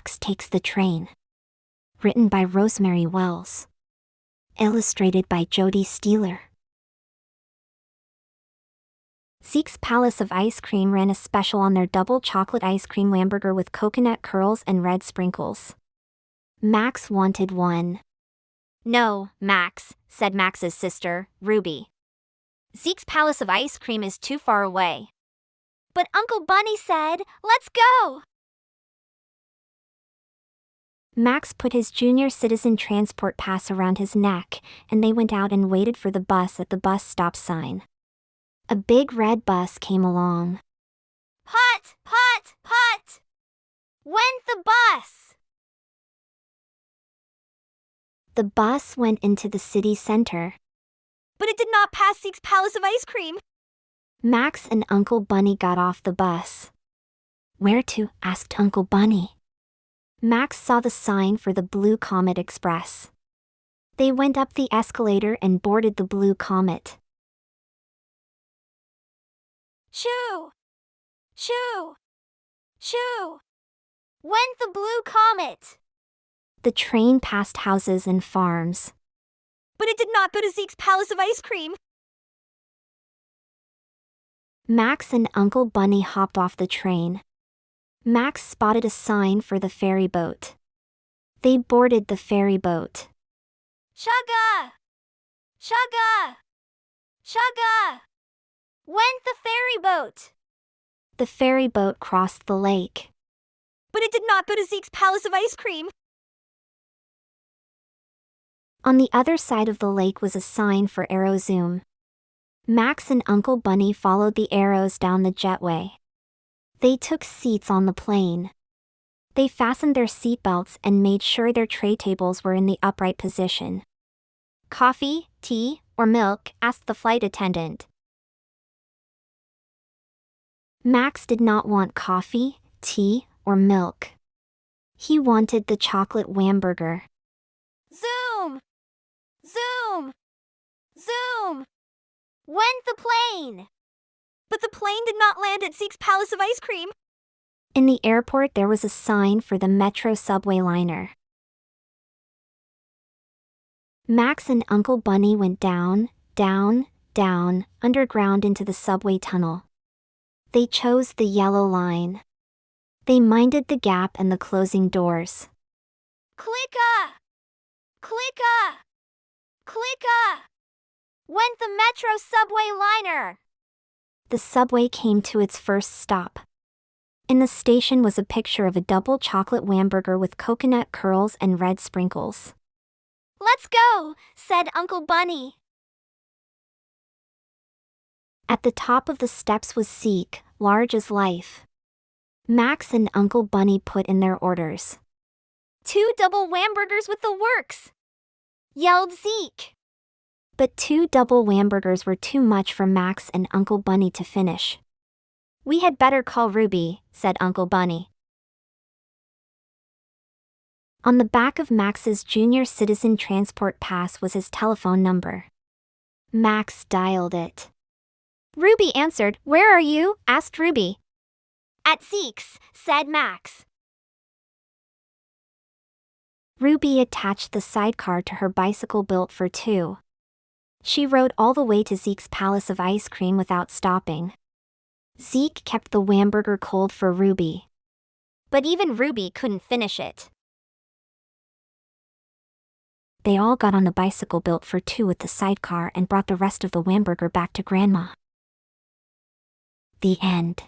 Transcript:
Max Takes the Train. Written by Rosemary. Illustrated by Jody. Zeke's Palace of Ice Cream ran a special on their double chocolate ice cream hamburger with coconut curls and red sprinkles. Max wanted one. "No, Max," said Max's sister, Ruby. "Zeke's Palace of Ice Cream is too far away." "But Uncle Bunny said, 'Let's go!'" Max put his junior citizen transport pass around his neck, and they went out and waited for the bus at the bus stop sign. A big red bus came along. "Hut, hut, hut! When's the bus?" The bus went into the city center. "But it did not pass Zeke's Palace of Ice Cream." Max and Uncle Bunny got off the bus. "Where to?" asked Uncle Bunny. Max saw the sign for the Blue Comet Express. They went up the escalator and boarded the Blue Comet. "Shoo! Shoo! Shoo! When's the Blue Comet?" The train passed houses and farms. "But it did not go to Zeke's Palace of Ice Cream." Max and Uncle Bunny hopped off the train. Max spotted a sign for the ferry boat. They boarded the ferry boat. "Shugga! Shugga! Shugga! When's the ferry boat?" The ferry boat crossed the lake. "But it did not go to Zeke's Palace of Ice Cream." On the other side of the lake was a sign for Arrow Zoom. Max and Uncle Bunny followed the arrows down the jetway. They took seats on the plane. They fastened their seatbelts and made sure their tray tables were in the upright position. "Coffee, tea, or milk?" asked the flight attendant. Max did not want coffee, tea, or milk. He wanted the chocolate hamburger. "Zoom! Zoom! Zoom! When's the plane?" "But the plane did not land at Zeke's Palace of Ice Cream." In the airport there was a sign for the Metro subway liner. Max and Uncle Bunny went down, down, down, underground into the subway tunnel. They chose the yellow line. They minded the gap and the closing doors. "Clicka! Clicka! Clicka! When's the Metro subway liner?" The subway came to its first stop. In the station was a picture of a double chocolate hamburger with coconut curls and red sprinkles. "Let's go," said Uncle Bunny. At the top of the steps was Zeke, large as life. Max and Uncle Bunny put in their orders. "2 double hamburgers with the works!" yelled Zeke. But 2 double hamburgers were too much for Max and Uncle Bunny to finish. "We had better call Ruby," said Uncle Bunny. On the back of Max's junior citizen transport pass was his telephone number. Max dialed it. Ruby answered. "Where are you?" asked Ruby. "At Zeke's," said Max. Ruby attached the sidecar to her bicycle built for 2. She rode all the way to Zeke's Palace of Ice Cream without stopping. Zeke kept the hamburger cold for Ruby. But even Ruby couldn't finish it. They all got on the bicycle built for 2 with the sidecar and brought the rest of the hamburger back to Grandma. The end.